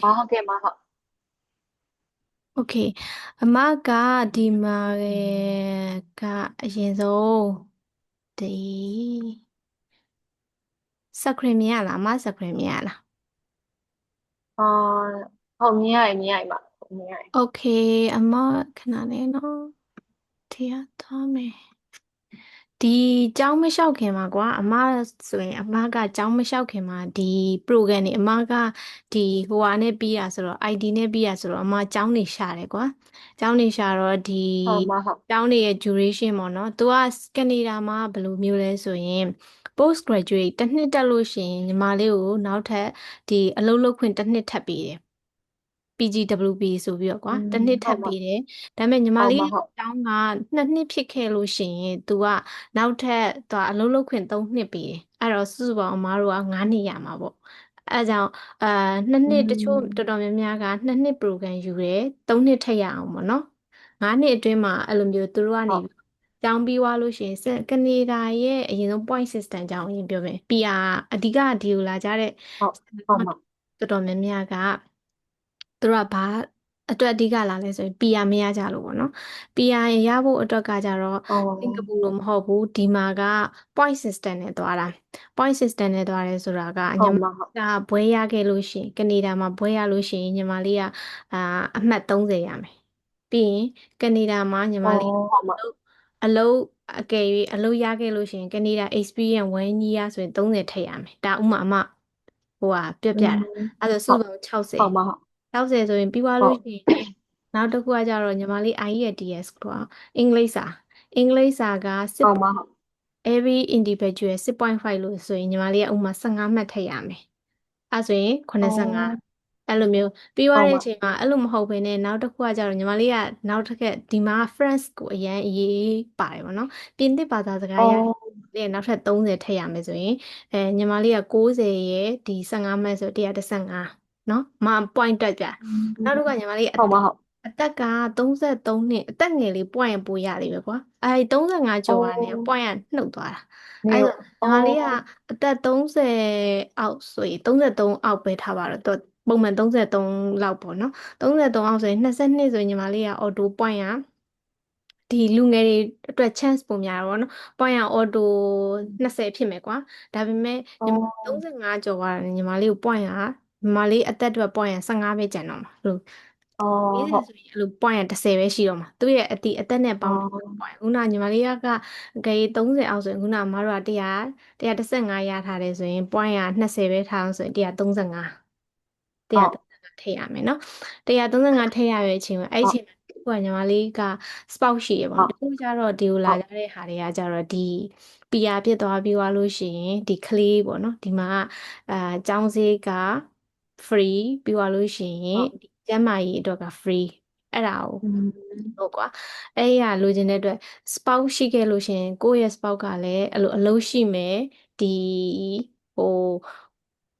ဟုတ်ကဲ့မဟုတ်โอเคအမကဒီမှာကအရင်ဆုံးဒီစခရင်မြင်ရလားအမစခရင်မြင်ရလားအာဟုတ်မြင်ရမှာမြင်ရโอเคအမခဏလေးနော်တရားသွားမယ်ဒီကျောင်းမလျှောက်ခင်မှာကွာအမဆိုရင်အမကကျောင်းမလျှောက်ခင်မှာဒီ program နေအမကဒီဟိုဟာနဲ့ပြီးရဆိုတော့ ID နဲ့ပြီးရဆိုတော့အမကျောင်းနေရှာတယ်ကွာကျောင်းနေရှာတော့ဒီဟုတ်မဟုတ်ကျောင်းနေရဲ့ duration ပေါ့နော်သူကကနေဒါမှာဘယ်လိုမျိုးလဲဆိုရင် post graduate တစ်နှစ်တက်လို့ရှိရင်ညီမလေးကိုနောက်ထပ်ဒီအလုပ်လုပ်ခွင့်တစ်နှစ်ထပ်ပေးတယ် PGWP ဆိုပြီးတော့ကွာတစ်နှစ်ထဟုတ်မပ်ပေးတယ်ဒါပေမဲ့ညီမလေးဟုတ်မဟုတ်ကျောင်းက2 နှစ်ဖြစ်ခဲ့လို့ရှိရင် तू ကနောက်ထပ်သူကအလုပ်လုပ်ခွင့်3 နှစ်ပေးတယ်အဲ့တော့စုစုပေါင်းအမားတို့က9 နှစ်ရမှာပေါ့အဲဒါကြောင့်အာ2 နှစ်တချို့တော်တော်များများက2 နှစ် program ယူတယ်3 နှစ်ထပ်ရအောင်ပေါ့နော်9 နှစ်အတွင်းမှာအဲ့လိုမျိုးသူတို့ကနေဟုတ်ကျောင်းပြီးသွားလို့ရှိရင်ကနေဒါရဲ့အရင်ဆုံး point system ကြောင်းအရင်ပြောမယ် PR အဓိကဒီကိုလာကြတဲ့ဟုတ်ဟုတ်မဟုတ်တော်တော်များများကသူတို့ကဘာအတွက်အဓိကလာလဲဆိုရင် PR မရကြလို့ပေါ့နော် PR ရဖို့အတွက်ကကြတော့အောစင်ကာပူ်လိုမဟုတ်ဘူးဒီမှာက point system နဲ့သွားတာ point system နဲ့သွားတယ်ဆိုတာကညီမဟုတ်မဟုတ်ကဘွဲရခဲ့လို့ရှိရင်ကနေဒါမှာဘွဲရလို့ရှိရင်ညီမလေးကအာအမှတ်30ရမယ်ပြီးရင်ကနေဒါမှာညီမအော်လေးဟုတ်မအလုပ်အကယ်၍အလုပ်ရခဲ့လို့ရှိရင်ကနေဒါ experience 1 year ဆိုရင်30ထည့်ရမယ်ဒါဥမာအမဟိုဟာပြောอืပြတာมအဲ့ဒါဆိုဟုတ်စုစုပေါင်း60ဟုတ်မဟုတ်60ဆိုရင်ပြီးသွားဟုတ်လို့ရှိရင်နောက်တစ်ခုကကြတော့ညီမလေး IELTS ကွာအင်္ဂလိပ်စာအင်္ဂလိပ်စာကစစ် ဟုတ်မဟုတ် every individual 6.5လို့ဆိုရင်ညီမလေးကဥမာ15မှတ်ထည့်ရမယ်အဲ့ဆိုရင်အော85်အဲ့လိုမျိုးပြီးသွားဟုတ်မတဲ့အချိန်မှာအဲ့လိုမဟုတ်ဘဲနဲ့နောက်တစ်ခုကကြတော့ညီမလေးကနောက်တစ်ခက်ဒီမှာ France ကိုအရင်အရေးပါတယ်ဗောနော်ပြင်သစ်ဘာသာစကားရအော်လေနောက်ထပ်30ထည့်ရမယ်ဆိုရင်ညီမလေးက90ရဲ့ဒီ15မှတ်ဆို115နော်မ point တက်ကြอืနောက်တစ်มခုကညီမလေးဟုတ်မဟုတ်အသက်က33နှစ်အသက်ငယ်လေး point ပိုရလိမ့်မယ်ကွာ35ကျော်အောရတယ် ် point ကနှုတ်သွားတာနေအဲ့ဒါညီအောမလေးက်အသက်30အောက်ဆိုရင်33အောက်ပဲထားပါတော့သူပုံမှန်33လောက်ပေါ့နော်33အောက်ဆိုရင်22ဆိုရင်ညီမလေးကအော်တို point ကဒီလူငယ်တွေအတွက် chance ပုံများတော့ဗောနော် point ကအော်တို20ဖြစ်မယ်ကွာဒါပေမဲ့ညီမအော်35ကျော်သွားတယ်ညီမလေးကို point ကညီမလေးအသက်အတွက် point က15ပဲကျန်တော့မှာလို့အော်40ဟုတ်ဆိုရင်အဲ့လို point က10ပဲရှိတော့မှာသူ့ရဲ့အသက်နဲ့ပေါင်းတဲ့ အော် point ခုနညီမလေးကဂရေ30အောက်ဆိုရင်ခုနအမတို့က115ရထားတယ်ဆိုရင် point က20ပဲထားအောင်ဆိုရင်135 ဟုတ်135ထည့်ရမယ်နော်135ထည့်ရတဲ့အချိန်မှာအဲ့ဟုတ်ဒီအချိန်မှာခုကညီမလေးက spouse ရှိရပါဟုတ်တော့တခုကျတော့ဒီကိုလာဟုတ်ကြတဲ့ဟာတွေကကြတော့ဒီ PR ဖြစ်သွားပြီးသွားလို့ရှိရင်ဒီကလေးပေါ့နော်ဒီမှာအာကျောင်းဈေးက free ပြီးသွားလို့ရှိရင်ဟုတ်ဒီကျန်းမာရေးအတွက်က free အဲ့ဒါကိုอืมဟုတ်ကွာအဲ့ရလိုချင်တဲ့အတွက် spouse ရှိခဲ့လို့ရှိရင်ကိုယ့်ရဲ့ spouse ကလည်းအဲ့လိုအလုပ်ရှိမယ်ဒီဟို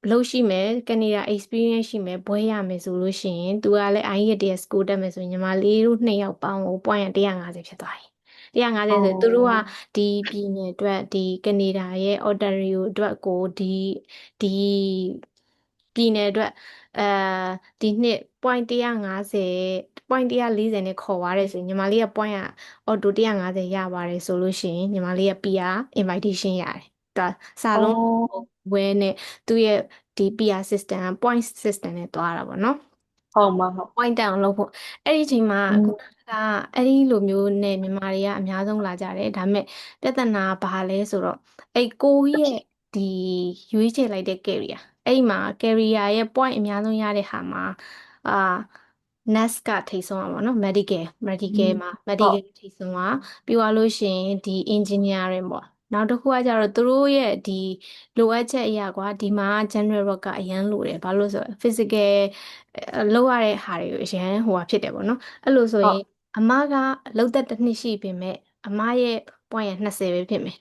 အလုပ်ရှိမယ်ကနေဒါ experience ရှိမယ်ဘွဲရမယ်ဆိုလို့ရှိရင်သူကလည်း IELTS score တက်မယ်ဆိုရင်ညီမလေးတို့2 ယောက်ပေါင်းကို point 150ဖြစ်သွားပြီ150အောဆိုသူတို့က်ဒီပြည်နယ်အတွက်ဒီကနေဒါရဲ့ Ontario အတွက်ကိုဒီပြည်နယ်အတွက်အဲဒီနှစ် point 150 point 140နဲ့ခေါ်သွားတယ်ဆိုရင်ညီမလေးရဲ့ point ကအော်တို150ရပါတယ်ဆိုလို့ရှိရင်ညီမလေးရဲ့ PR invitation ရတယ်ဒါစာအောလုံး်ဝဲနဲ့သူ့ရဲ့ဒီ PR system point system နဲ့သွားတာပေါ့နော် ဟုတ်မဟုတ် point down လုပ်ဖို့အဲ့ဒီအချိန်မှာอืခုနมကအဲ့ဒီလိုမျိုးနဲ့မြန်မာတွေကအများဆုံးလာကြတယ်ဒါပေမဲ့ပြဿနာဘာလဲဆိုတော့အဲ့ကိုရဲ့ဒီရွေးချယ်လိုက်တဲ့ career အဲ့ဒီမှာ career ရဲ့ point အများဆုံးရတဲ့ဟာမှာအာ NAS ကထိပ်ဆုံးอ่ะဗောနော် medical อื medical มမှာ ဟုတ် medical ထိပ်ဆုံးอ่ะပြီးသွားလို့ရှိရင်ဒီ engineering ပေါ့နောက်တစ်ခုကကြတော့သူတို့ရဲ့ဒီလိုအပ်ချက်အရာကွာဒီမှာ general work ကအရန်လိုတယ်ဘာလို့လဲဆိုတော့ physical လောက်ရတဲ့ဟာတွေကိုအရန်ဟိုဟာဖြစ်တယ်ပေါ့နော်အဲ့လိုဆိုရင်ဟုတ်အမကလောက်သက်တစ်နှစ်ရှိပေမဲ့အမရဲ့ point ရ20ပဲဖြစ်မယ်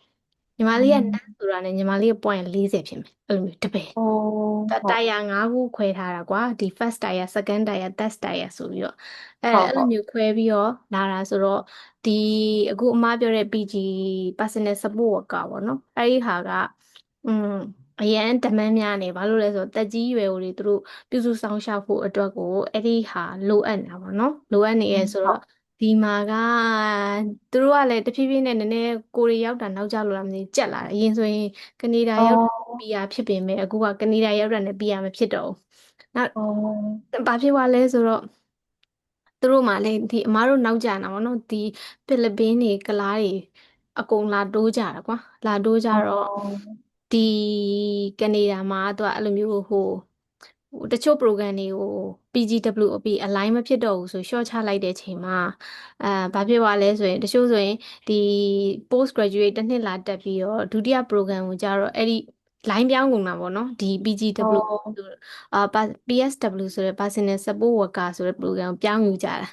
ညီမอืလေးက net มဆိုတာနဲ့ညီမလေးရဲ့ point 40ဖြစ်မယ်အဲ့လိုမျိုးတပည့်အော်ဟုတ်တိုင်ယာ9ခုခွဲထားတာကွာဒီ first tier second tier third tier ဆိုပြီးတော့အဲ့လိုဟုတ်ဟုတ်မျိုးခွဲပြီးတော့လာတာဆိုတော့ဒီအခုအမပြောတဲ့ PG personal support worker ပေါ့နော်အဲ့ဒီဟာကอืม အရန်တမန်းများနေဘာလို့လဲဆိုတော့တက်ကြီးရွယ်ကိုတွေသူတို့ပြုစုစောင့်ရှောက်ဖို့အတွက်ကိုအဲ့ဒီဟာလိုအပ်နေတာပေါ့နော်လိုအပ်နေရဲဆိုတော့ဟုတ်ဒီမှာကသူတို့ကလည်းတဖြည်းဖြည်းနဲ့နည်းနည်းကိုရီရောက်တာနောက်ကျလို့လားမသိဘူးကြက်လာတယ်အရင်ဆိုရင်ကနေဒါအောရောက်တာ်ပီအာဖြစ်ပေမဲ့အခုကကနေဒါရောက်တာနဲ့ပီအာမဖြစ်တော့ဘူးနောက်အော်ဘာဖြစ်သွားလဲဆိုတော့သူတို့မှလည်းဒီအမားတို့နောက်ကျနေတာပေါ့နော်ဒီဖိလစ်ပင်းတွေကလားတွေအကုန်လာတိုးကြတာကွာလာတိုးကြအောတော့်ဒီကနေဒါမှာသူကအဲ့လိုမျိုးဟိုတချို့ program တွေကို PGWOP align မဖြစ်တော့ဘူးဆို short ချလိုက်တဲ့ချိန်မှာဘာဖြစ်သွားလဲဆိုရင်တချို့ဆိုရင်ဒီ post graduate တစ်နှစ်လာတက်ပြီးတော့ဒုတိယ program ကိုကြတော့အဲ့ဒီ line ပြောင်းကုန်တာပေါ့နော်ဒီ အော် PGW ဆိုPSW ဆိုတဲ့ Personal Support Worker ဆိုတဲ့ program ကိုပြောင်းယူကြတာ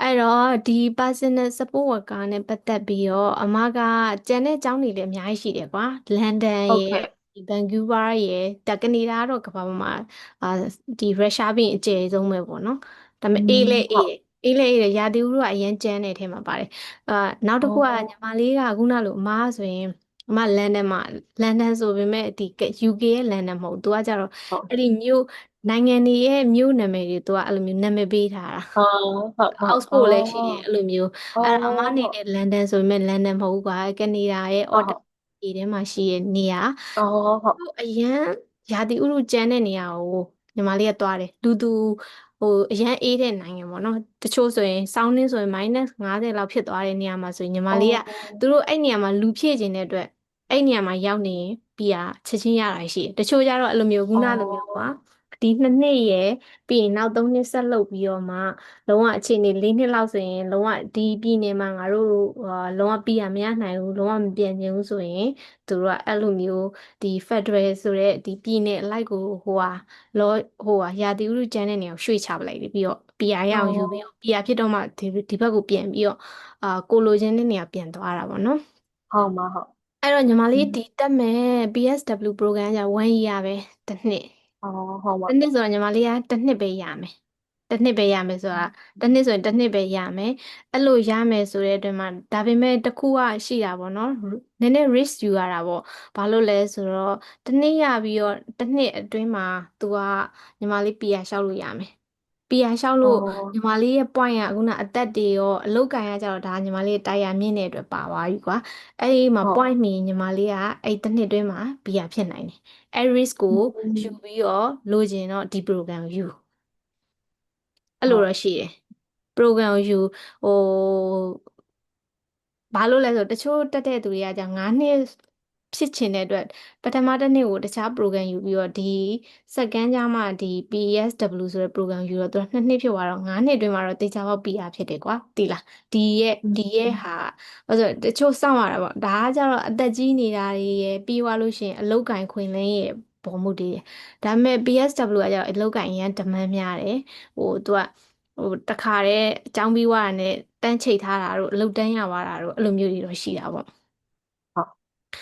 အဲ့တော့ဒီ personal support worker နဲ့ပတ်သက်ပြီးတော့အမကကျန်တဲ့ကျောင်းတွေလည်းအများကြီးရှိတယ်ကွာလန်ဒန်ရယ်ဟုတ်ကဲ့ဒီဗန်ကူးဗားရယ်ဒါကနေဒါကတော့ကမ္ဘာပေါ်မှာအာဒီရုရှားပြီးရင်အကျယ်ဆုံးပဲပေါ့နော်ဒါပေမဲ့အေးလဲအေးဟုတ်တယ်အေးလဲအေးတယ်ရာသီဥတုကအရင်ကျန်းတဲ့အထဲမှာပါတယ်အာနောက်တစ်အောခုက်ညီမလေးကခုနလိုအမဆိုရင်အမလန်ဒန်မှာလန်ဒန်ဆိုပေမဲ့ဒီ UK ရဲ့လန်ဒန်မဟုတ်ဘူးသူကကြတော့ဟုတ်အဲ့ဒီမြို့နိုင်ငံတွေရဲ့မြို့နာမည်တွေသူကအဲ့လိုမျိုးနာမည်ပေးထားတာ အော်ဟုတ်ဟုတ်အော Oxford လည်းရှိတယ််အဲ့လိုမျိုးအောအဲ့ဒါအမ်ဟုတ်နေတဲ့လန်ဒန်ဆိုပေမဲ့လန်ဒန်မဟုတ်ဘူးကွာကနေဒါရဲ့ ဟုတ်ဟု Ottawa တ်ပြည်ထဲမှာရှိတဲ့နေရာအော်ဟုတ်သူအရန်ရာသီဥတုကျန်းတဲ့နေရာကိုညီမလေးကသွားတယ်သူဟိုအရန်အေးတဲ့နိုင်ငံပေါ့နော်တချို့ဆိုရင်ဆောင်းနှင်းဆိုရင် -50 လောက်ဖြစ်သွားတဲ့နေရာမှာဆိုရင်ညီမအောလေးကသူ်တို့အဲ့နေရာမှာလူဖြည့်ခြင်းတဲ့အတွက်အဲ့နေရာမှာရောက်နေရင်ပြီးတာချက်ချင်းရတာရှိတယ်တချို့ကျတော့အဲ့လိုမျိုးခုအောနလိုမျိုးကွာ်ဒီ2 နှစ်ရယ်ပြီးရင်နောက်3 နှစ်ဆက်လုပ်ပြီးတော့မှ လုံးဝအခြေအနေ4 နှစ်လောက်ဆိုရင်လုံးဝဒီပြည်နယ်မှာငါတို့လုံးဝပြီးရမရနိုင်ဘူးလုံးဝမပြန်ချင်ဘူးဆိုရင်သူတို့ကအဲ့လိုမျိုးဒီ Federal ဆိုတဲ့ဒီပြည်နယ်အလိုက်ကိုလောရာသီဥတုကျန်းတဲ့နေရာကိုရွှေ့ချပလိုက်တယ်ပြီးတော့ PR ရအောအောင်ယူပြီးတော့ PR ဖြစ်တော့မှဒီဘက်ကိုပြန်ပြီးတော့ကိုလိုချင်တဲ့နေရာပြန်သွားတာပေါ့နော်ဟုတ်မှာဟုတ်အဲ့တော့ညီမอืมလေးဒီတက်မဲ့ PSW program じゃ1 year ပဲတစ်နှစ် အော်ဟုတ်မှာတစ်နှစ်ဆိုတော့ညီမလေးကတစ်နှစ်ပဲရမယ်တစ်နှစ်ပဲရမယ်ဆိုတာတစ်နှစ်ဆိုရင်တစ်နှစ်ပဲရမယ်အဲ့လိုရမယ်ဆိုတဲ့အတွက်မှာဒါပေမဲ့တစ်ခုကရှိတာပေါ့နော်နည်းနည်း risk ယူရတာပေါ့ဘာလို့လဲဆိုတော့တစ်နှစ်ရပြီးတော့တစ်နှစ်အတွင်းမှာ तू ကညီမလေး PR လျှောက်လို့ရမယ် PR လျှောက်အောလို့ညီ်မလေးရဲ့ point ကအခုနအသက်တွေရောအလုပ်ကိုင်ရကြတော့ဒါညီမလေးတာယာမြင့်တဲ့အတွက်ပါသွားပြီကွာအဲ့ဒီမှာ ဟုတ် point မီညီမလေးကအဲ့တစ်နှစ်အတွင်းမှာ PR ဖြစ်နိုင်တယ်အဲ့ risk ကိုอืယူมပြီးတော့လိုချင်တော့ဒီ program ကိုယူအဲ့လိုဟုတ်တော့ရှိတယ် program ကိုယူဟိုဘာလို့လဲဆိုတော့တချို့တက်တဲ့သူတွေကじゃ9 နှစ်ဖြစ်ချင်တဲ့အတွက်ပထမတစ်နှစ်ကိုတခြား program ယူပြီးတော့ဒီစက္ကန့်ကြမှာဒီ PSW ဆိုတဲ့ program ယူတော့သူက2 နှစ်ဖြစ်သွားတော့9 နှစ်အတွင်းမှာတော့တေချာပေါက် PR ဖြစ်တယ်ကွာတိလားဒီရဲ့อืဒီရဲ့มဟာဘာလို့လဲဆိုတော့တချို့စောင့်ရတာပေါ့ဒါကကြတော့အသက်ကြီးနေတာတွေရယ်ပြီးသွားလို့ရှိရင်အလုတ်ကင်ခွင်လန်းရဲ့ပေါ်မှုတည်တယ်ဒါပေမဲ့ PSW ကကြတော့အလုတ်ကင်ရန်ဒမန်းများတယ်သူကတခါတည်းအကြောင်းပြီးွားတာနဲ့တန်းချိတ်ထားတာတို့အလုတ်တန်းရသွားတာတို့အဲ့လိုမျိုးတွေတော့ရှိတာပေါ့ဟုတ်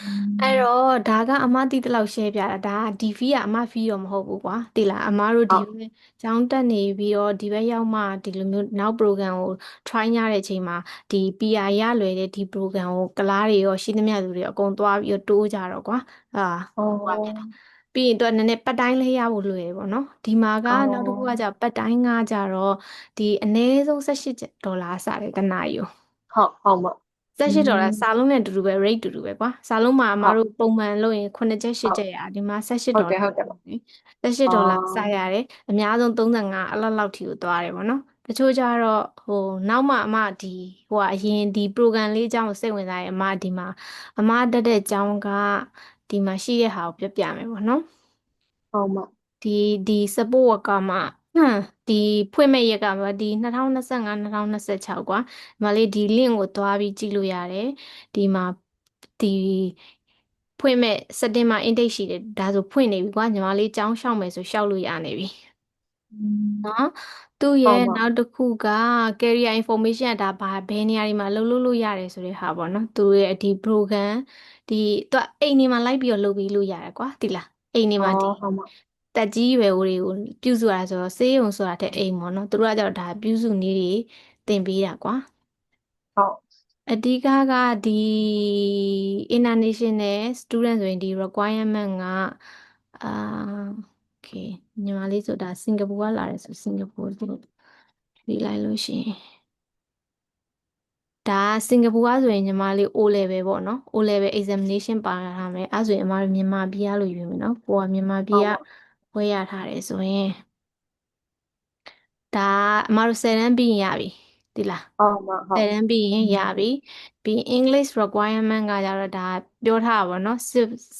อืအဲ့มတော့ဒါကအမတိတလောက် share ပြတာဒါကဒီ fee ကအမ fee တော့မဟုတ်ဘူးကွာတိလားအမတို့ဒီဟုတ်ဘက်ကျောင်းတက်နေပြီးတော့ဒီဘက်ရောက်မှဒီလိုမျိုးနောက် program ကို try ရတဲ့အချိန်မှာဒီ PR ရလွယ်တဲ့ဒီ program ကိုကလားတွေရောရှိသမျှသူတွေအကုန်သွားပြီးတော့တိုးကြတော့ကွာအာအောဟိုကဖြစ်တာ်ပြီးရင်တော့နည်းနည်းပတ်တိုင်းလေးရဖို့လွယ်တယ်ပေါ့နော်ဒီမှာကအောနောက်တစ်ခုက်じゃပတ်တိုင်းကကြတော့ဒီအနည်းဆုံး18 ဒေါ်လာစတယ်တနားယူဟုတ်ဟုတ်မှာอื18 ဒေါ်လာมစာလုံးနဲ့အတူတူပဲ rate တူတူပဲကွာစာလုံးမှာအမဟုတ်တို့ပုံမှန်လုပ်ရင်9 ချက်ဟုတ်10 ချက်ရဒီမှာ18ဟုတ်ဒေါ်လာတယ်ဟုတ်တယ်18အောဒေါ်လာစ်ရတယ်အများဆုံး35အဲ့လောက်ထိကိုသွားတယ်ပေါ့နော်တချို့ကြတော့နောက်မှအမဒီအရင်ဒီ program လေးအကြောင်းကိုစိတ်ဝင်စားရင်အမဒီမှာအမတက်တဲ့အကြောင်းကဒီမှာရှိတဲ့ဟာကိုပြပြမယ်ပေါ့နော်ဟုတ်မှာဒီဒီ support worker မှာဒီဖွင့်မဲ့ရက်ကမှာဒီ2025 2026ကွာဒီမှာလေးဒီ link ကိုသွားပြီးကြည့်လို့ရတယ်ဒီမှာဒီဖွင့်မဲ့စက်တင်ဘာ intake ရှိတယ်ဒါဆိုဖွင့်နေပြီကွာညီမလေးចောင်းရှောက်မယ်ဆိုရှောက်လို့ရနေပြီอืมနော်သူ့ရဲ့ဟုတ်မှာနောက်တစ်ခုက career information ကဒါဘယ်နေရာတွေမှာလုပ်လို့ရတယ်ဆိုတဲ့ဟာပေါ့နော်သူရဲ့ဒီ program ဒီသူကအိမ်နေမှာလိုက်ပြီးတော့လုပ်ပြီးလို့ရတယ်ကွာတိလားအိမ်နေအောမှာဒီ်ဟုတ်မှာတက်ကြီးရွယ်အိုတွေကိုပြုစုရဆိုတော့ဆေးရုံဆိုတာတဲ့အိမ်ပေါ့နော်သူတို့ကကြောက်ဒါပြုစုနည်းတွေသင်ပေးတာကွာဟုတ် အဓိကကဒီ international student ဆိုရင်ဒီ requirement ကအာ okay ညီမလေးဆိုတာစင်ကာပူကလာတယ်ဆိုစင်ကာပူလို့ပြီးလိုက်လို့ရှိရင်ဒါစင်ကာပူကဆိုရင်ညီမလေး O level ပေါ့နော် O level examination ပါထားမယ်အဲဆိုရင်အမတို့မြန်မာပြည်ကလို့ယူမယ်နော်ကိုကမြန်မာပြည်ကဟုတ်ပါဝယ်ရထားတယ်ဆိုရင်ဒါအမတို့10တန်းပြီးရင်ရပြီဒီလားဟုတ်ပါဟု10တ်တန်းပြီးရင်ရပြီပြီး English requirement ကကြတော့ဒါပြောထားတာပါเนาะ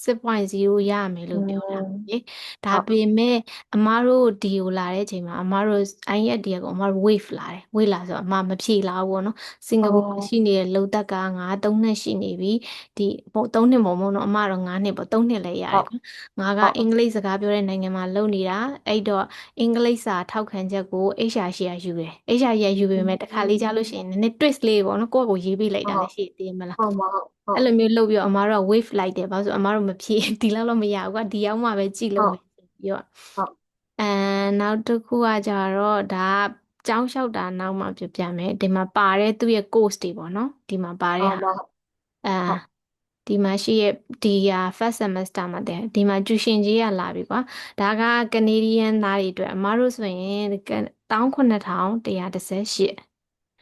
6.0ရမယ်อืလို့ပြောထားมတယ်ဒါဟုတ်ပေမဲ့အမတို့ဒီကိုလာတဲ့အချိန်မှာအမတို့ IELTS ဒီကအမတို့ wave လာတယ် wave လာဆိုတော့အမမဖြေလာဘူးပေါ့နော်စင်อ๋ကာပူမှာရှိอနေတဲ့လုံသက်က3နှစ်ရှိနေပြီဒီပေါ့3နှစ်မဟုတ်ဘူးเนาะအမတော့9နှစ်ပေါ့3နှစ်လည်းရတယ်ဟုတ်ကွာငါကဟုတ်အင်္ဂလိပ်စကားပြောတဲ့နိုင်ငံမှာလုပ်နေတာအဲ့တော့အင်္ဂလိပ်စာထောက်ခံချက်ကို HRC ကယူတယ် HRC ကယူပေอืမဲ့တစ်ခါလေးကြားလို့ရှိရင်နည်းနည်း twist လေးပေါ့နော်ကိုယ့်ကိုယ်ရေးပေးလိုက်တာมလည်းရှိသေးမလားဟုတ်ပါဟုတ်ဟုတ်အဲ့လိုမျိုးလုပ်ပြီးတော့အမားတို့က wave လိုက်တယ်ဘာလို့ဆိုအမားတို့မဖြေဒီလောက်တော့မရဘူးကွာဒီရောက်မှပဲကြည့်လို့ဟုတ်မယ်ဆိုပြီးတော့ဟုတ်အဲနောက်တစ်ခုကကြတော့ဒါကကျောင်းလျှောက်တာနောက်မှပြပြမယ်ဒီမှာပါတဲ့သူ့ရဲ့ course တွေပေါ့နော်ဒီမှာပါတဲ့ဟာဟုတ်ပါအဲဟုတ်ဒီမှာရှိရဲ့ဒီဟာ first semester မှာတဲ့ဒီမှာကျူရှင်ကြီးရလာပြီကွာဒါက Canadian သားတွေအတွက်အမားတို့ဆိုရင်19138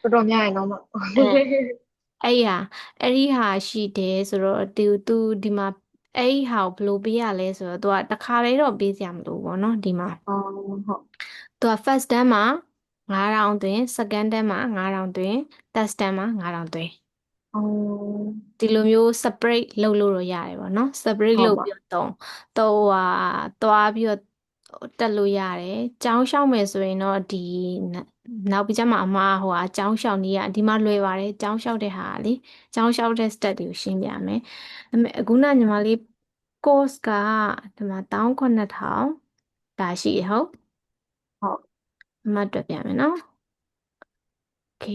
တော်တော်များရနော်မအဲ့ဟာအဲ့ဒီဟာရှိတယ်ဆိုတော့သူဒီမှာအဲ့ဒီဟာကိုဘယ်လိုပေးရလဲဆိုတော့သူကတစ်ခါလေးတော့ပေးစရာမလိုဘူးပေါ့နော်ဒီမှာအော်ဟုတ်သူက first term မှာ9000သွင်း second term မှာ9000သွင်း third term မှာ9000သွင်းအော်ဒီလိုမျိုး separate လုပ်လို့တော့ရတယ်ပေါ့နော် separate ဟုတ်ပါလုပ်ပြီးတော့ဟာသွားပြီးတော့တက်လို့ရတယ်ကျောင်းရှောက်မယ်ဆိုရင်တော့ဒီနောက်ပြီးကျမှအမဟိုဟာကျောင်းရှောက်နေရဒီမှာလွယ်ပါတယ်ကျောင်းရှောက်တဲ့ဟာလေကျောင်းရှောက်တဲ့ step တွေကိုရှင်းပြမယ်ဒါပေမဲ့အခုနညီမလေး course ကဒီမှာ19000ဒါရှိရဟုတ်ဟုတ်အမတွက်ပြမယ်နော် โอเค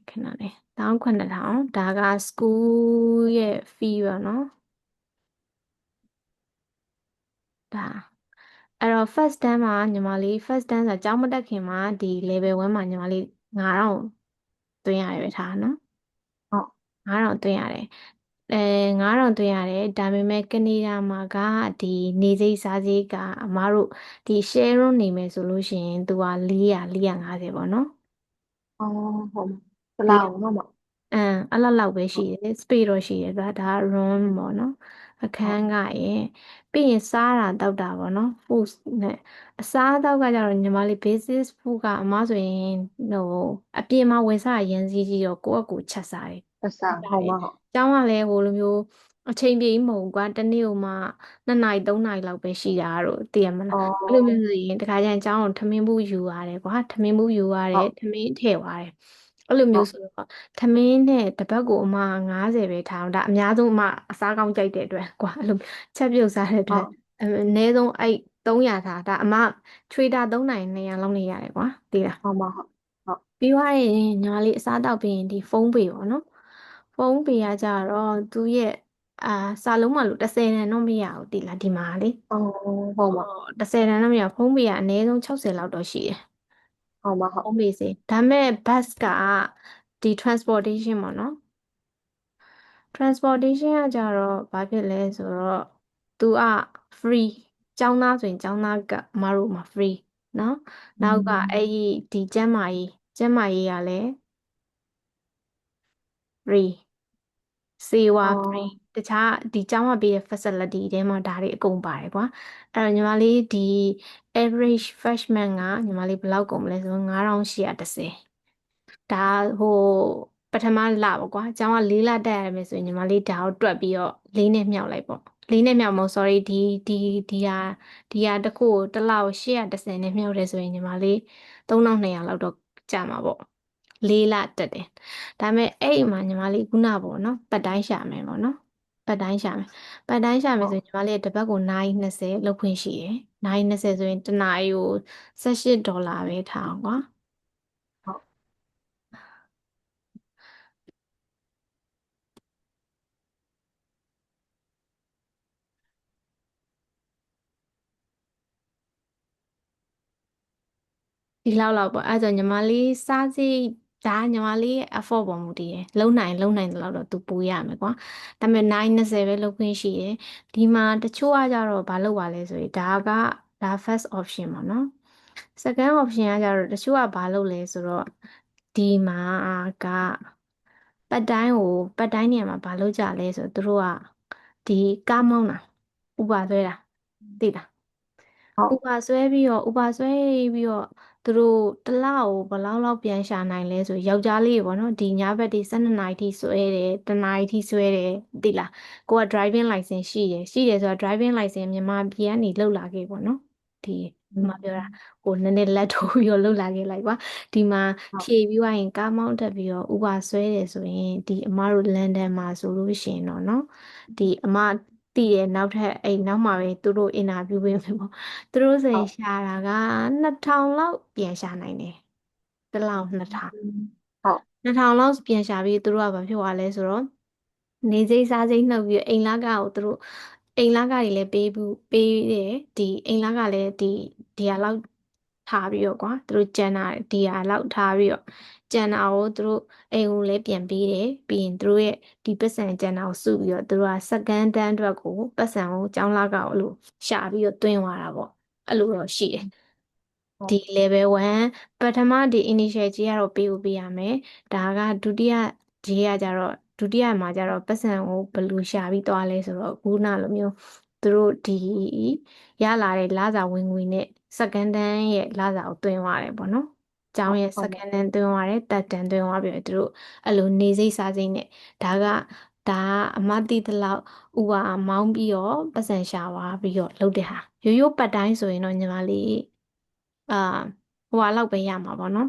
ခဏလေး19000ဒါက school ရဲ့ fee ပါနော်ဒါအဲ့တော့ first term မှာညီမလေး first term ဆိုတာကျောင်းမတက်ခင်မှာဒီ level 1မှာညီမလေး9000သွင်းရတယ်ပဲထားနော်ဟုတ်9000သွင်းရတယ်အဲ9000သွင်းရတယ်ဒါပေမဲ့ကနေဒါမှာကဒီနေစိတ်စားစိတ်ကအမားတို့ဒီ share room နေမယ်ဆိုလို့ရှိရင်သူက400 450ပေါ့နော်အော်ဟုတ်တလားနော်မအမ်အဲ့လောက်ပဲရှိတယ် space တော့ရှိတယ်ဒါ room ပေါ့နော်အခဟုတ်န်းကရင်ပြီးရင်စားတာတောက်တာပေါ့နော် food နဲ့အစားအသောက်ကကြတော့ညီမလေး basis food ကအမဆိုရင်ဟိုအပြင်မှာဝယ်စားရရန်စီးကြီးတော့ကိုယ့်အကူချက်စားတယ်အစားစားတယ်ဟုတ်ပါဟုတ်ကျောင်းကလည်းဟိုလိုမျိုးအချိန်ပြည့်မဟုတ်ဘူးကွာတစ်နေ့ဟိုမှ2နာရီ3နာရီလောက်ပဲရှိတာတော့သိရမလားအောအဲ့လိုမျိုး်ဆိုရင်တခါကျရင်ကျောင်းကိုထမင်းဘူးယူရတယ်ကွာထမင်းဘူးယူရတယ်ဟုတ်ထမင်းထည့်သွားတယ်အဲ့လိုဟုတ်မျိုးဆိုတော့ထမင်းနဲ့တပတ်ကိုအမ90ပဲထားအောင်ဒါအများဆုံးအမအစားကောင်းကြိုက်တဲ့အတွက်ကွာအဲ့လိုချက်ပြုတ်စားတဲ့အတွက်ဟုတ်အနည်းဆုံးအဲ့300ထားဒါအမချွေတာ3နိုင်200လောက်နေရတယ်ကွာသိလားဟုတ်ပါဟုတ်ဟုတ်ပြီးသွားရင်ညီမလေးအစားတောက်ပြီးရင်ဒီဖုန်းပေပေါ့နော်ဖုန်းပေကကြတော့သူ့ရဲ့အာစာလုံးမလို့30တန်တော့မရဘူးတိလားဒီမှာလေအော်ဟုတ်ပါ30တန်တော့မရဘူးဖုန်းပေကအနည်းဆုံး60လောက်တော့ရှိတယ်ဟုတ်ပါဟုတ်ဖုန်းပေစေဒါပေမဲ့ bus ကဒီ transportation ပေါ့နော် transportation ကကြတော့ဘာဖြစ်လဲဆိုတော့ तू က free ကျောင်းသားဆိုရင်ကျောင်းသားကမတို့မှာ free เนาะอืနောက်ကအဲ့มဒီဒီကျန်းမာရေးကလည်း free စေဝါ အော free ်တခြားဒီကျောင်းကပေးတဲ့ facility တွေမှာဒါတွေအကုန်ပါတယ်ကွာအဲ့တော့ညီမလေးဒီ average freshman ကညီမလေးဘယ်လောက်ကုန်မလဲဆိုတော့9830ဒါဟိုပထမလပေါ့ကွာကျောင်းက4လတက်ရမယ်ဆိုရင်ညီမလေးဒါကိုတွက်ပြီးတော့4နဲ့မြောက်လိုက်ပေါ့4နဲ့မြောက်မဟုတ် sorry ဒီဒီဟာတစ်ခုကိုတစ်လောက်830နဲ့မြောက်တယ်ဆိုရင်ညီမလေး3200လောက်တော့ကြာမှာပေါ့4လတက်တယ်ဒါပေမဲ့အဲ့ဒီမှာညီမလေးခုနပေါ့နော်ပတ်တိုင်းရှာမယ်ပေါ့နော်ပတ်တိုင်းရှာမယ်ပတ်တိုင်းရှာမယ်ဟုတ်ဆိုရင်ညီမလေးတစ်ပတ်ကိုနိုင်20လောက်ခွင့်ရှိတယ်နိုင်20ဆိုရင်တစ်နာရီကို$18ပဲထားအောင်ကွာဟုတ်ဒီလောက်ပေါ့အဲ့ဒါဆိုညီမလေးစားစိတ် ဒါကညီမလေးရဲ့ effort ပေါ်မူတည်တယ်လုံနိုင်တယ်လို့တော့သူပို့ရမယ်ကွာဒါပေမဲ့9 20ပဲလုပ်ခွင့်ရှိတယ်ဒီမှာတချို့ကကြတော့ဘာလုပ်ပါလဲဆိုရင်ဒါ first option ပေါ့နော် second option ကကြတော့တချို့ကဘာလုပ်လဲဆိုတော့ဒီမှာကပတ်တိုင်းနေရာမှာဘာလုပ်ကြလဲဆိုတော့သူတို့ကဒီကားမောင်းတာဥပဆွဲတာသိလား ဟုတ်ဥပဆွဲပြီးတော့သူတို့တစ်လကိုဘယ်လောက်ပြန်ရှာနိုင်လဲဆိုယောက်ျားလေးတွေပေါ့နော်ဒီညဘက်ဒီ12နာရီထိဆွဲတယ်တစ်နာရီထိဆွဲတယ်သိလားကိုက driving license ရှိတယ်ဆိုတော့ driving license မြန်မာပြည်ကနေလောက်လာခဲ့ပေါ့နော်ဒီอืမပြောတာมကိုနည်းနည်းလက်ထိုးပြီးတော့လောက်လာခဲ့လိုက်ကွာဒီမှာဟုတ်ဖြည့်ပြီးွားရင်ကားမောင်းတက်ပြီးတော့ဥပဆွဲတယ်ဆိုရင်ဒီအမတို့လန်ဒန်မှာဆိုလို့ရှိရင်တော့နော်ဒီအမတည်ရဲ့နောက်ထပ်အဲ့နောက်မှာပဲသူတို့အင်တာဗျူးပေးမယ်ပေါ့ သူတို့ဆိုဟုတ်ရင်ရှာတာက2000လောက်ပြန်ရှာနိုင်တယ်တစ်လောက်2000ဟုတ်2000လောက်ပြန်ရှာပြီးသူတို့ကဘာဖြစ်သွားလဲဆိုတော့နေစိမ့်စားစိမ့်နှုတ်ပြီးတော့အိမ်လခကိုသူတို့အိမ်လခတွေလည်းပေးတယ်ဒီအိမ်လခလည်းဒီဟာလောက်ထားပြီးတော့ကွာသူတို့ကျန်တာဒီဟာလောက်ထားပြီးတော့ကျန်တာကိုသူတို့အိမ်ကိုလည်းပြန်ပေးတယ်ပြီးရင်သူတို့ရဲ့ဒီပတ်စံကျန်တာကိုစုပြီးတော့သူတို့ကစကန်တန်းအတွက်ကိုပတ်စံကိုကျောင်းလခကိုအဲ့လိုရှာပြီးတော့တွင်းသွားတာပေါ့အဲ့လိုတော့ရှိတယ်ဒီ ဟုတ် level 1ပထမဒီ initial ကြီးကတော့ပေးရမယ်ဒါကဒုတိယကြီးကကြတော့ဒုတိယမှာကြတော့ပတ်စံကိုဘယ်လိုရှာပြီးသွားလဲဆိုတော့ခုနလိုမျိုးသူတို့ဒီရလာတဲ့လစာဝင်ငွေနဲ့စကန်တန်းရဲ့လစာကိုတွင်းသွားတယ်ပေါ့နော်ကျောင်းရဲ့စဟုတ်ကန်တန်းတွင်းသွားတယ်တက်တန်းတွင်းသွားပြီးတော့သူတို့အဲ့လိုနေစိမ့်စားစိမ့်နဲ့ဒါကအမသိသလောက်ဥပမာမောင်းပြီးတော့ပတ်စံရှာသွားပြီးတော့လုပ်တဲ့ဟာရိုးပတ်တိုင်းဆိုရင်တော့ညီမလေးအာဟိုဟာလောက်ပဲရမှာပေါ့နော်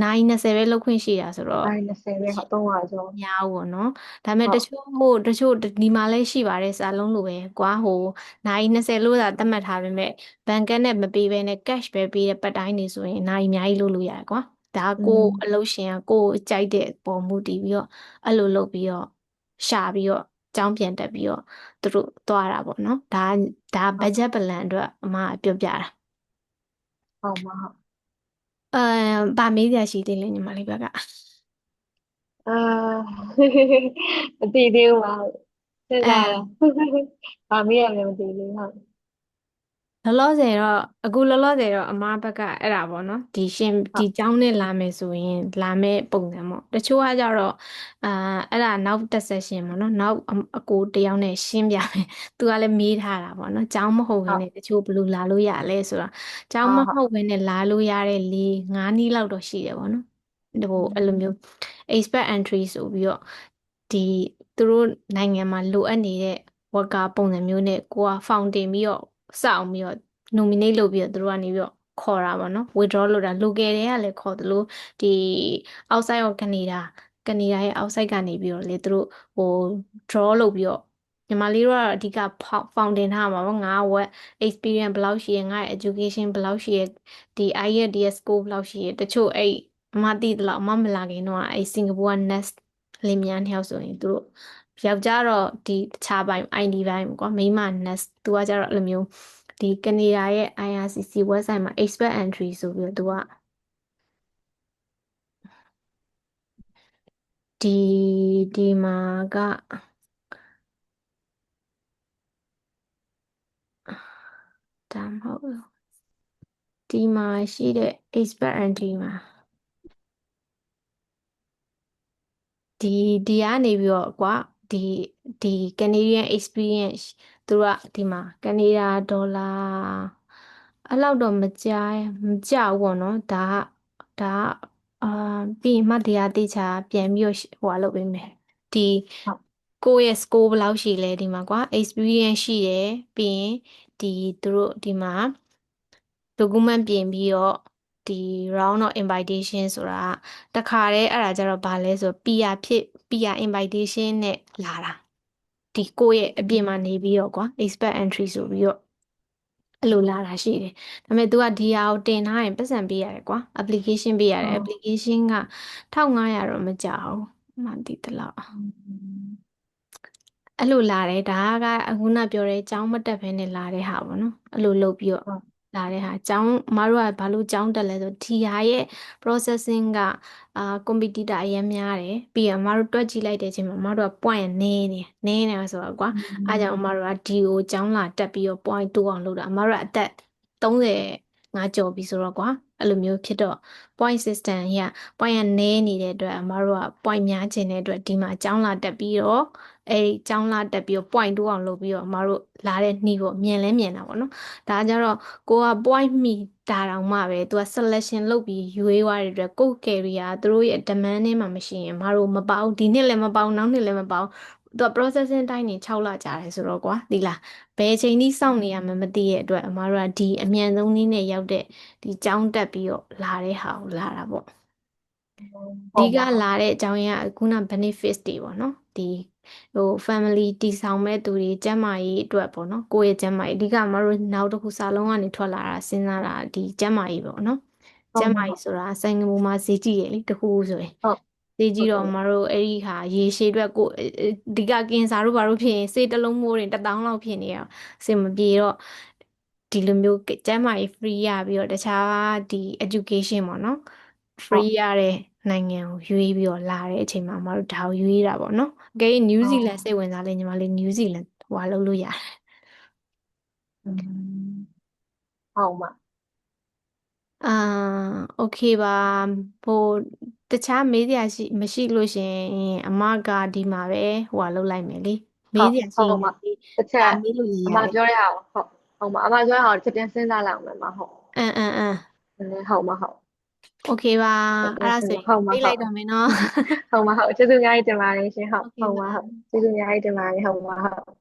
နိုင်20ပဲလုပ်ခွင့်ရှိတာဆိုတော့တိုင်း20ပဲဟုတ်300ကျော်များဘူးပေါ့နော်ဒါပေမဲ့ဟုတ်တချို့ဒီမှာလည်းရှိပါတယ်စာလုံးလိုပဲကွာဟိုနိုင်20လို့သာသတ်မှတ်ထားပေမဲ့ဘဏ်ကတ်နဲ့မပေးဘဲနဲ့ cash ပဲပေးတဲ့ပတ်တိုင်းနေဆိုရင်နိုင်အများကြီးလုပ်လို့ရတယ်ကွာဒါကอืကိုယ်အมလုပ်ရှင်ကကိုယ်ကြိုက်တဲ့ပုံမူတည်ပြီးတော့အဲ့လိုလုပ်ပြီးတော့ရှာပြီးတော့ကျောင်းပြန်တက်ပြီးတော့သူတို့သွားတာပေါ့နော်ဒါဘဟုတ်တ်ဂျက်ပလန်အတွက်အမကပြောပြတာဟုတ်မှာဟုတ်အဲဗာမေးစရာရှိသေးလဲညီမလေးဘက်က အာမသိသေးဘူးပါစဉ်းစားတာအဲဗာမေးရမယ်မသိသေးဘူးဟုတ်လောလောဆယ်တော့အခုလောလောဆယ်တော့အမားဘက်ကအဲ့ဒါပေါ့နော်ဒီဟုတ်เจ้าနဲ့လာမယ်ဆိုရင်လာမယ့်ပုံစံပေါ့တချို့ကကြတော့အာအဲ့ဒါနောက်တစ်ဆက်ရှင်ပေါ့နော်နောက်အကိုတယောက်နဲ့ရှင်းပြမယ်သူကလည်းမေးထားတာပေါ့နော်เจ้าမဟုတ်ဘဲဟုတ်နဲ့တချို့ဘယ်လိုလာလို့ရလဲဆိုတော့เจ้าမဟုတ်ဟုတ်ဟုတ်ဘဲနဲ့လာလို့ရတဲ့လေ9နည်းလောက်တော့ရှိတယ်ပေါ့နော်ဟိုอืအဲ့လိုမျိုး ม expert entry ဆိုပြီးတော့ဒီသူတို့နိုင်ငံမှာလိုအပ်နေတဲ့ worker ပုံစံမျိုးနဲ့ကိုက found တင်ပြီးတော့စောင့်ပြီးတော့ nominate လုပ်ပြီးတော့သူတို့ကနေပြီးတော့ခေါ်တာပေါ့နော် withdraw လုပ်တာ local တွေကလည်းခေါ်သလိုဒီ outside of Canada ရဲ့ outside ကနေပြီးတော့လေသူတို့ဟို draw လုပ်ပြီးတော့ညီမလေးတို့ကတော့အဓိက found တင်ထားမှာပေါ့ငါက what experience ဘယ်လောက်ရှိရငါ့ရဲ့ education ဘယ်လောက်ရှိရဒီ IELTS score ဘယ်လောက်ရှိရတချို့အဲ့အမသိသလောက်အမမလာခင်တော့အဲ့စင်ကာပူက nest လင်မြန်းနှစ်ယောက်ဆိုရင်သူတို့ယောက်ျားတော့ဒီတခြားပိုင်း ID ဘိုင်းကွာမိန်းမ nest သူကကြတော့အဲ့လိုမျိုးဒီကနေဒါရဲ့ IRCC website မှာ expert entry ဆိုပြီးတော့သူကဒီဒီမှာကဒါမဟုတ်ဘူးဒီမှာရှိတဲ့ expert entry မှာဒီဒီကနေပြီးတော့ကွာဒီဒီ Canadian experience သူကဒီမှာကနေဒါဒေါ်လာအဲ့လောက်တော့မကြဘူးပေါ့နော်ဒါကအာပြီးရင်မှတရားတေချာပြန်ပြီးတော့ဟိုလုပ်ပေးမယ်ဒီဟုတ်ကိုယ့်ရဲ့ score ဘယ်လောက်ရှိလဲဒီမှာကွာ experience ရှိတယ်ပြီးရင်ဒီသူတို့ဒီမှာ document ပြင်ပြီးတော့ဒီ round of invitation ဆိုတာတခါတည်းအဲ့ဒါကြတော့ဘာလဲဆို PR invitation နဲ့လာတာဒီကိုယ့်ရဲ့အပြင်မှာနေပြီးတော့ကွာ expert entry ဆိုပြီးတော့အဲ့လိုလာတာရှိတယ်ဒါပေမဲ့ तू ကဒီဟာကိုတင်ထားရင်ပတ်စံပေးရတယ်ကွာ application ပေးရတယ် ဟုတ် application က1500တော့မကြဘူးမှန်တည်သလောက်อืมအဲ့လိုလာတယ်ဒါကအခုနပြောတဲ့အကြောင်းမတက်ဘဲနဲ့လာတဲ့ဟာပေါ့နော်အဲ့လိုလုပ်ပြီးတော့ဟုတ် လာတဲ့ဟာကျောင်းအမတို့ကဘာလို့ကျောင်းတက်လဲဆိုဒီဟာရဲ့ processing ကcompetitor အရင်များတယ်ပြီးရင်အမတို့တွက်ကြည့်လိုက်တဲ့အချိန်မှာအမတို့က point နည်းနေဆိုတော့ကွာอืအားကြောင့်အမมတို့ကဒီကိုကျောင်းလာတက်ပြီးတော့ point တိုးအောင်လုပ်တာအမတို့ကအသက်30ကျော်ပြီဆိုတော့ကွာအဲ့လိုမျိုးဖြစ်တော့ point system ကြီးက point ကနည်းနေတဲ့အတွက်အမတို့က point များချင်တဲ့အတွက်ဒီမှာကျောင်းလာတက်ပြီးတော့အဲဒီကျောင်းလာတက်ပြီးတော့ point တိုးအောင်လုပ်ပြီးတော့အမတို့လာတဲ့နှီးပေါ့မြင်လဲမြင်တာပေါ့နော်ဒါကြတော့ကိုက point မီတာတောင်မှပဲသူက selection လုပ်ပြီးရွေးသွားတဲ့အတွက်ကိုယ့် career သူတို့ရဲ့ demand ထဲမှာမရှိရင်မတို့မပေါအောင်ဒီနှစ်လည်းမပေါအောင်နောက်နှစ်လည်းမပေါအောင်သူက processing တိုင်းနေ6လကြာတယ်ဆိုတော့ကွာဒီလားဘယ်အချိန်ထိစောင့်နေရမှန်းမသိတဲ့အတွက်အမတို့ကဒီအမြန်ဆုံးနည်းနဲ့ရောက်တဲ့ဒီကျောင်းတက်ပြီးတော့လာတဲ့ဟာကိုလာတာပေါ့အဓိကဟုတ်ပါလာတဲ့အကြောင်းရင်းကခုန benefits တွေပေါ့နော်ဒီfamily တည်ဆောက်မဲ့သူတွေကျန်းမာရေးအတွက်ပေါ့နော်ကိုယ့်ရဲ့ကျန်းမာရေးအဓိကမတို့နောက်တစ်ခုစာလုံးကနေထွက်လာတာစဉ်းစားတာဒီကျန်းမာရေးပေါ့နော်ကျန်းမာရေးဟုတ်ပါဆိုတာစိုင်ငမမှာဈေးကြည့်ရလေတစ်ခုခုဆိုရင်ဟုတ်ဈေးကြဟုတ်တယ်ည့်တော့မတို့အဲ့ဒီဟာရေရှည်အတွက်ကိုယ်အဓိကကင်ဆာတို့ဘာလို့ဖြစ်ရင်ဆေးတစ်လုံးမိုးရင်1000လောက်ဖြစ်နေရအောင်အဆင်မပြေတော့ဒီလိုမျိုးကျန်းမာရေး free ရပြီးတော့တခြားဒီ education ပေါ့နော် ဟုတ် free ရတဲ့နိုင်ငံကိုရွေးပြီးတော့လာတဲ့အချိန်မှာမတို့ဒါကိုရွေးတာပေါ့နော်။အကယ်၍ New อ๋อ Zealand စိတ်ဝင်စားလဲညီမလေး New Zealand ဟွာလုပ်လို့ရတယ်อืมဟုတ်မှာ။โอเคပါဟိုတခြားမေးစရာရှိမရှိလို့ရှရင်အမကဒီမှာပဲဟွာလုပ်လိုက်မယ်လေ။မေးဟုတ်စရာရှိဟုတ်မှာရင်လည်းတစ်ချက်ဒါမေးလို့ရအရတယ်မပြောရအောင်ဟုတ်ဟုတ်မှာအမပြောရအောင်ချက်တင်စဉ်းစားလိုက်အောင်မယ်မဟုတ်။အင်းနည်းနည်းဟုတ်မှာဟုတ်โอเคပါချက်တင်စဉ်းအဲ့ဒါဆိုရင်စားဟုတ်မှာဟုတ် ပြေးလိုက်တော့မယ်နော် ဟုတ်မှာဟုတ်ကျေးဇူးအများကြီးတင်ပါတယ်ရှင်ဟုတ်โอเคဟုတ်မှာပါဟုတ်ကျေးဇူးအများကြီးတင်ပါတယ်ဟုတ်မှာဟုတ်